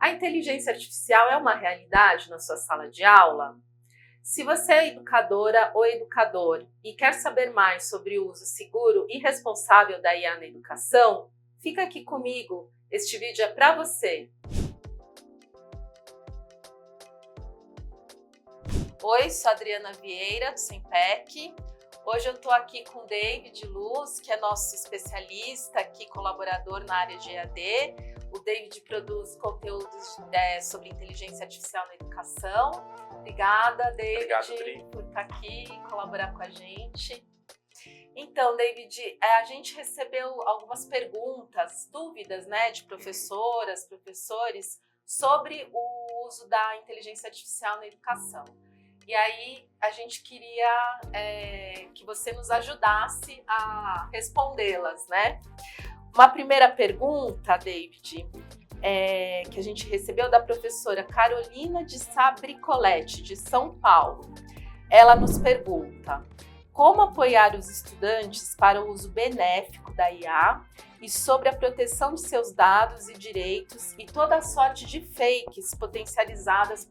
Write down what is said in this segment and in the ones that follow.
A inteligência artificial é uma realidade na sua sala de aula? Se você é educadora ou educador e quer saber mais sobre o uso seguro e responsável da IA na educação, fica aqui comigo, este vídeo é para você! Oi, sou a Adriana Vieira, do Sempec. Hoje eu estou aqui com o David Luz, que é nosso especialista aqui, colaborador na área de EAD. O David produz conteúdos sobre inteligência artificial na educação. Obrigada, David, Obrigado, por estar aqui e colaborar com a gente. Então, David, a gente recebeu algumas perguntas, dúvidas, de professoras, professores, sobre o uso da inteligência artificial na educação. E aí, a gente queria que você nos ajudasse a respondê-las, Uma primeira pergunta, David, que a gente recebeu da professora Carolina de Sá Bricolete, de São Paulo. Ela nos pergunta: como apoiar os estudantes para o uso benéfico da IA e sobre a proteção de seus dados e direitos e toda a sorte de fakes potencializadas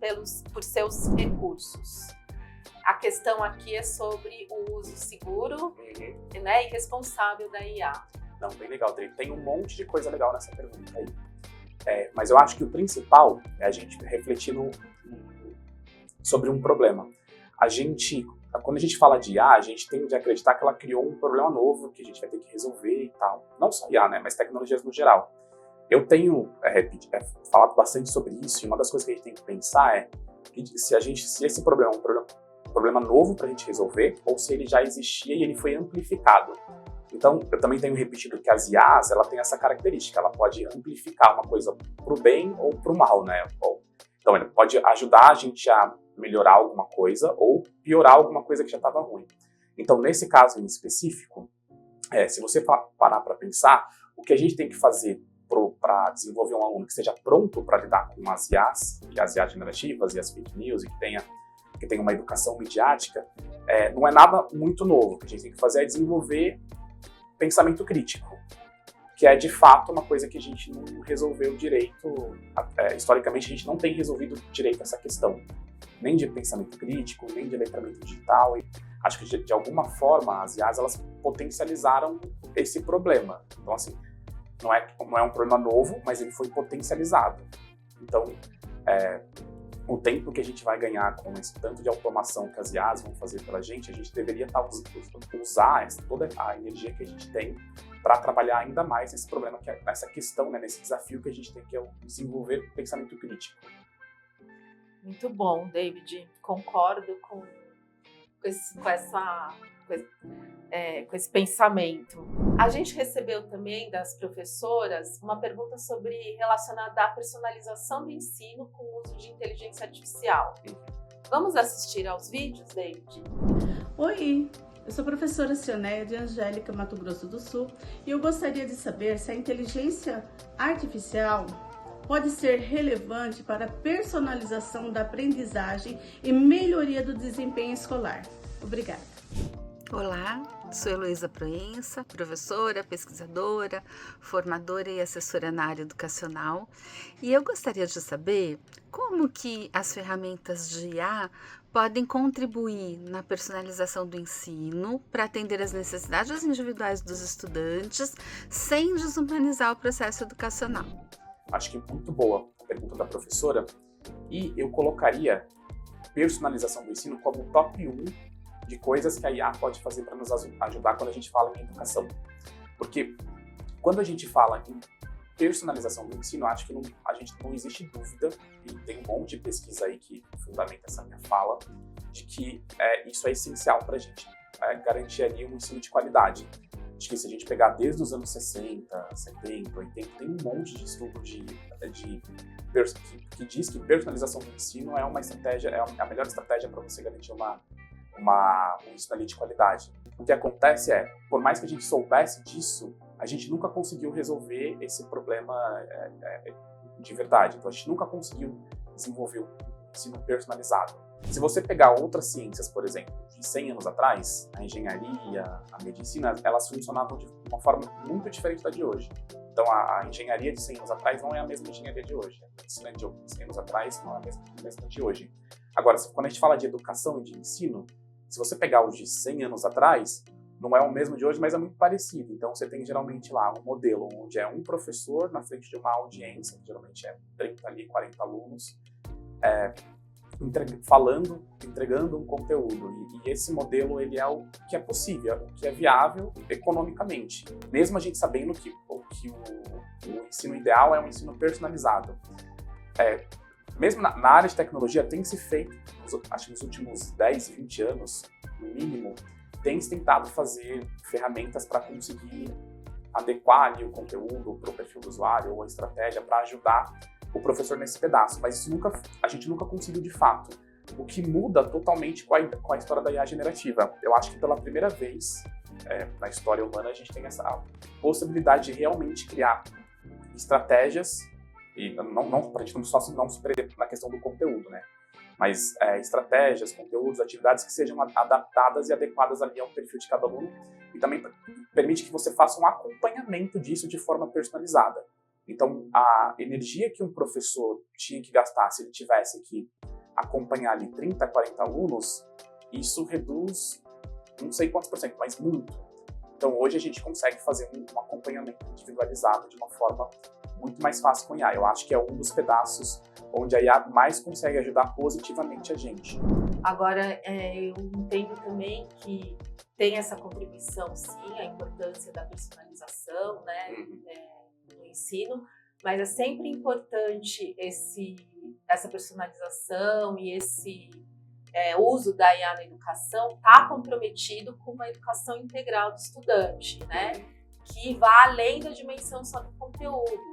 por seus recursos? A questão aqui é sobre o uso seguro e responsável da IA. Não, bem legal, tem um monte de coisa legal nessa pergunta aí. Mas eu acho que o principal é a gente refletir sobre um problema. Quando a gente fala de IA, a gente tem de acreditar que ela criou um problema novo que a gente vai ter que resolver e tal. Não só IA, mas tecnologias no geral. Eu tenho falado bastante sobre isso, e uma das coisas que a gente tem que pensar é que se esse problema é um problema novo para a gente resolver, ou se ele já existia e ele foi amplificado. Então, eu também tenho repetido que as IAs, ela tem essa característica, ela pode amplificar uma coisa para o bem ou para o mal, Então, ela pode ajudar a gente a melhorar alguma coisa ou piorar alguma coisa que já estava ruim. Então, nesse caso em específico, se você parar para pensar, o que a gente tem que fazer para desenvolver um aluno que esteja pronto para lidar com as IAs, e as IAs generativas e as fake news, e que tenha uma educação midiática, não é nada muito novo. O que a gente tem que fazer é desenvolver pensamento crítico, que é de fato uma coisa que a gente não resolveu direito. Historicamente, a gente não tem resolvido direito essa questão, nem de pensamento crítico, nem de letramento digital. E acho que de alguma forma as IAs elas potencializaram esse problema. Então, assim, não é um problema novo, mas ele foi potencializado. Então, o tempo que a gente vai ganhar com esse tanto de automação que as IAs vão fazer pela gente, a gente deveria usar toda a energia que a gente tem para trabalhar ainda mais nesse problema, nessa questão, nesse desafio que a gente tem, que é desenvolver pensamento crítico. Muito bom, David. Concordo com esse pensamento. A gente recebeu também das professoras uma pergunta relacionada à personalização do ensino com o uso de inteligência artificial. Vamos assistir aos vídeos, David? Oi, eu sou a professora Cionéia de Angélica, Mato Grosso do Sul, e eu gostaria de saber se a inteligência artificial pode ser relevante para a personalização da aprendizagem e melhoria do desempenho escolar. Obrigada. Olá, sou Heloísa Proença, professora, pesquisadora, formadora e assessora na área educacional, e eu gostaria de saber como que as ferramentas de IA podem contribuir na personalização do ensino para atender às necessidades individuais dos estudantes sem desumanizar o processo educacional. Acho que é muito boa a pergunta da professora, e eu colocaria personalização do ensino como o top 1 de coisas que a IA pode fazer para nos ajudar quando a gente fala em educação. Porque quando a gente fala em personalização do ensino, acho que não existe dúvida, e tem um monte de pesquisa aí que fundamenta essa minha fala, de que isso é essencial para a gente, garantir ali um ensino de qualidade. Acho que se a gente pegar desde os anos 60, 70, 80, tem um monte de estudo que diz que personalização do ensino é uma estratégia, é a melhor estratégia para você garantir um ensino ali de qualidade. O que acontece por mais que a gente soubesse disso, a gente nunca conseguiu resolver esse problema de verdade. Então, a gente nunca conseguiu desenvolver um ensino personalizado. Se você pegar outras ciências, por exemplo, de 100 anos atrás, a engenharia, a medicina, elas funcionavam de uma forma muito diferente da de hoje. Então, a engenharia de 100 anos atrás não é a mesma engenharia de hoje. A medicina de 100 anos atrás não é a mesma de hoje. Agora, quando a gente fala de educação e de ensino, se você pegar os de 100 anos atrás, não é o mesmo de hoje, mas é muito parecido. Então, você tem geralmente lá um modelo onde é um professor na frente de uma audiência, que geralmente é 30 ali, 40 alunos, entregando um conteúdo. E esse modelo, ele é o que é possível, o que é viável economicamente. Mesmo a gente sabendo que o ensino ideal é um ensino personalizado. Mesmo na área de tecnologia, tem se feito, acho que nos últimos 10, 20 anos, no mínimo, tem se tentado fazer ferramentas para conseguir adequar ali o conteúdo para o perfil do usuário ou a estratégia para ajudar o professor nesse pedaço, mas isso a gente nunca conseguiu de fato. O que muda totalmente com a história da IA generativa. Eu acho que pela primeira vez na história humana a gente tem essa possibilidade de realmente criar estratégias, e não para a gente não se perder na questão do conteúdo, né? Mas estratégias, conteúdos, atividades que sejam adaptadas e adequadas ali ao perfil de cada aluno, e também permite que você faça um acompanhamento disso de forma personalizada. Então, a energia que um professor tinha que gastar se ele tivesse que acompanhar ali 30, 40 alunos, isso reduz não sei quantos por cento, mas muito. Então, hoje a gente consegue fazer um acompanhamento individualizado de uma forma muito mais fácil com a IA. Eu acho que é um dos pedaços onde a IA mais consegue ajudar positivamente a gente. Agora, eu entendo também que tem essa contribuição, sim, a importância da personalização, né, no ensino, mas é sempre importante essa personalização e esse uso da IA na educação estar comprometido com uma educação integral do estudante, né, que vá além da dimensão só do conteúdo,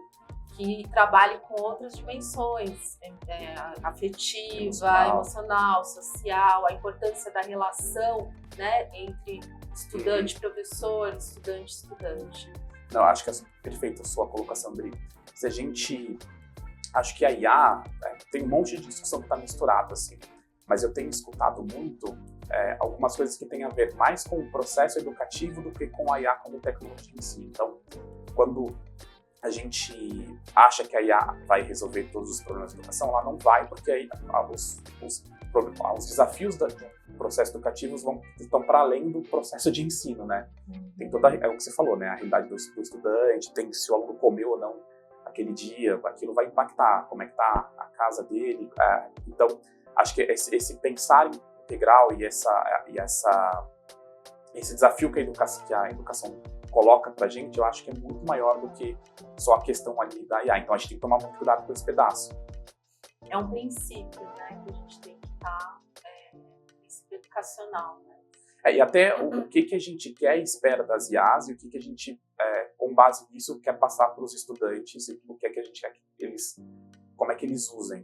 que trabalhe com outras dimensões, afetiva, emocional, social, a importância da relação, né, entre estudante-professor, estudante-estudante. Não, acho que é perfeita a sua colocação, Bri. Acho que a IA tem um monte de discussão que está misturada, assim, mas eu tenho escutado muito algumas coisas que têm a ver mais com o processo educativo do que com a IA como tecnologia em si. Então, quando a gente acha que a IA vai resolver todos os problemas de educação, ela não vai, porque aí os desafios do processo educativo estão para além do processo de ensino, né? Tem é o que você falou, né? A realidade do estudante, tem se o aluno comeu ou não aquele dia, aquilo vai impactar, como é que está a casa dele. Então, acho que esse pensar integral e esse desafio que a educação coloca pra gente, eu acho que é muito maior do que só a questão ali da IA. Então a gente tem que tomar muito cuidado com esse pedaço. É um princípio, né, que a gente tem que estar, princípio educacional, né? E até o que a gente quer e espera das IAs e o que a gente, com base nisso, quer passar para os estudantes e o que a gente quer que eles, como é que eles usem,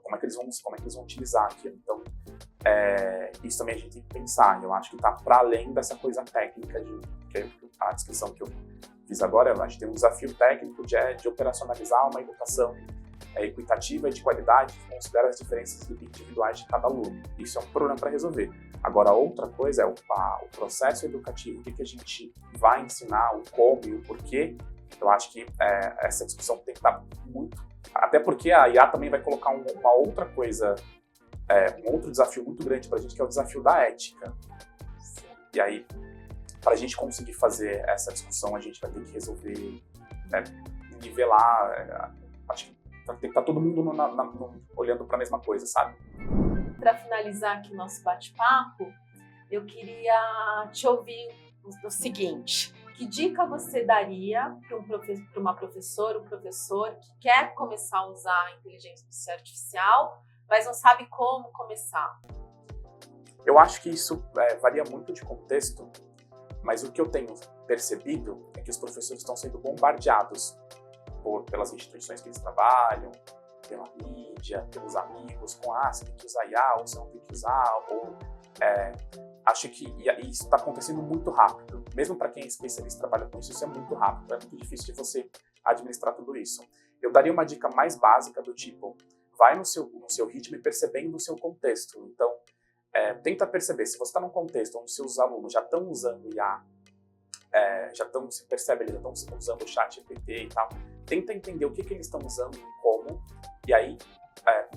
como é que eles vão utilizar aquilo. Então, isso também a gente tem que pensar. Eu acho que está para além dessa coisa técnica que a descrição que eu fiz agora. A gente tem um desafio técnico de operacionalizar uma educação equitativa e de qualidade que considera as diferenças individuais de cada aluno. Isso é um problema para resolver. Agora, outra coisa é o processo educativo, o que a gente vai ensinar, o como e o porquê. Eu acho que essa discussão tem que estar muito... Até porque a IA também vai colocar uma outra coisa, um outro desafio muito grande para a gente, que é o desafio da ética. E aí, para a gente conseguir fazer essa discussão, a gente vai ter que resolver, nivelar. Acho que tem que estar todo mundo olhando para a mesma coisa, sabe? Para finalizar aqui o nosso bate-papo, eu queria te ouvir o seguinte: que dica você daria para uma professora, um professor que quer começar a usar a inteligência artificial, mas não sabe como começar? Eu acho que isso varia muito de contexto, mas o que eu tenho percebido é que os professores estão sendo bombardeados pelas instituições que eles trabalham, pela mídia, pelos amigos, com você tem que usar IA, ou você não tem que usar, acho que isso está acontecendo muito rápido. Mesmo para quem é especialista e trabalha com isso é muito rápido, é muito difícil de você administrar tudo isso. Eu daria uma dica mais básica do tipo, vai no seu ritmo e percebendo o seu contexto. Então, tenta perceber, se você está num contexto onde seus alunos já estão usando IA se percebe, eles já estão usando o chat GPT e tal. Tenta entender o que eles estão usando e como, e aí,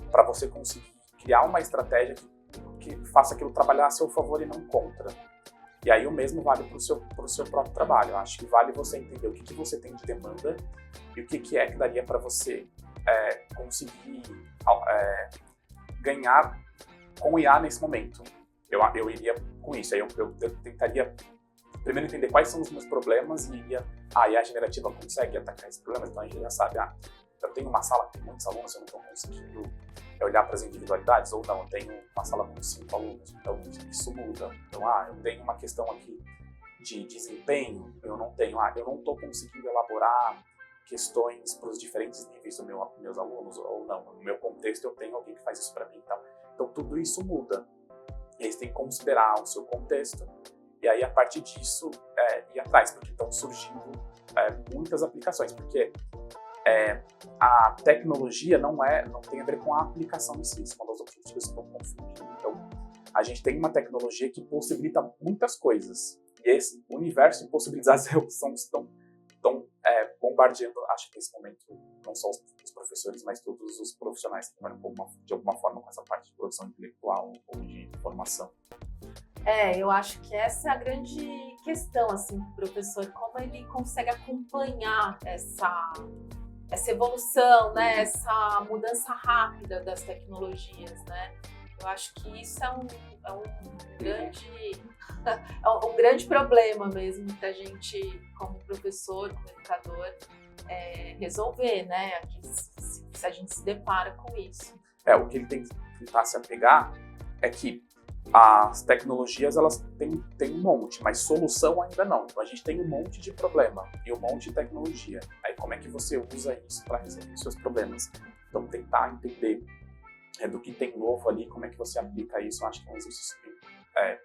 para você conseguir criar uma estratégia que faça aquilo trabalhar a seu favor e não contra. E aí o mesmo vale para o seu próprio trabalho. Eu acho que vale você entender o que você tem de demanda e o que é que daria para você conseguir ganhar com o IA nesse momento. Eu iria com isso. Aí eu tentaria primeiro entender quais são os meus problemas e iria... A IA generativa consegue atacar esses problemas, então a gente já sabe, eu tenho uma sala com muitos alunos, eu não estou conseguindo olhar para as individualidades, ou não, eu tenho uma sala com 5 alunos, então isso muda. Então, eu tenho uma questão aqui de desempenho, eu não estou conseguindo elaborar questões para os diferentes níveis dos meus alunos, ou não, no meu contexto eu tenho alguém que faz isso para mim e tal. Então, tudo isso muda. E aí você tem que considerar o seu contexto, e aí, a partir disso, ir atrás, porque estão surgindo muitas aplicações, porque a tecnologia não tem a ver com a aplicação em si, isso é uma das outras coisas que estão confundindo. Então, a gente tem uma tecnologia que possibilita muitas coisas, e esse universo de possibilidades estão bombardeando, acho que nesse momento, não só os professores, mas todos os profissionais que trabalham de alguma forma com essa parte de produção intelectual ou de formação. Eu acho que essa é a grande questão, assim, do professor, como ele consegue acompanhar essa evolução, né, essa mudança rápida das tecnologias, né? Eu acho que isso é um grande problema mesmo para a gente, como professor, como educador, resolver, né? Se a gente se depara com isso. O que ele tem que tentar se apegar é que as tecnologias, elas têm um monte, mas solução ainda não. Então, a gente tem um monte de problema e um monte de tecnologia. Aí, como é que você usa isso para resolver os seus problemas? Então, tentar entender do que tem novo ali, como é que você aplica isso, eu acho que é um exercício bem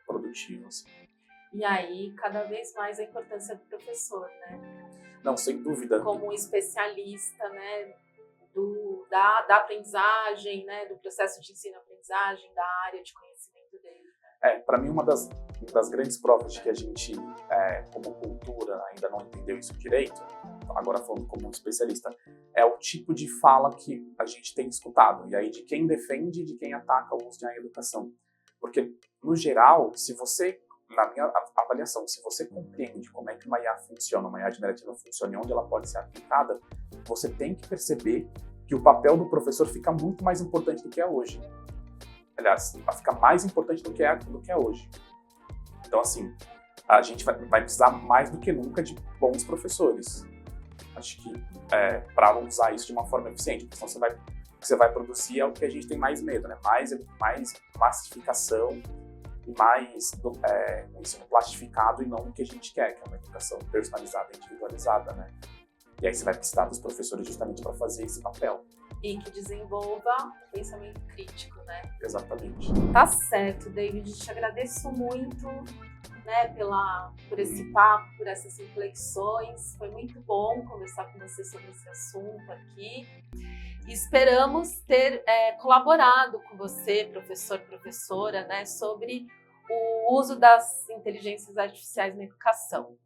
produtivo. Assim. E aí, cada vez mais a importância do professor, né? Não, sem dúvida. Como especialista, né? Da aprendizagem, né? Do processo de ensino-aprendizagem, da área de conhecimento dele. Para mim, uma das grandes provas de que a gente, como cultura, ainda não entendeu isso direito, agora falando como um especialista, é o tipo de fala que a gente tem escutado, e aí de quem defende e de quem ataca o uso da educação. Porque, no geral, na minha avaliação, se você compreende como é que uma IA funciona, uma IA generativa funciona e onde ela pode ser aplicada, você tem que perceber que o papel do professor fica muito mais importante do que é hoje. Aliás, fica mais importante do que é hoje. Então, assim, a gente vai precisar mais do que nunca de bons professores. Acho que para usar isso de uma forma eficiente, porque senão o que você vai produzir é o que a gente tem mais medo, né? Mais massificação e mais um ensino plastificado e não o que a gente quer, que é uma educação personalizada e individualizada, né? E aí você vai precisar dos professores justamente para fazer esse papel. E que desenvolva o pensamento crítico, né? Exatamente. Tá certo, David. Te agradeço muito, né, por esse papo, por essas reflexões. Foi muito bom conversar com você sobre esse assunto aqui. E esperamos ter colaborado com você, professor, professora, né, sobre o uso das inteligências artificiais na educação.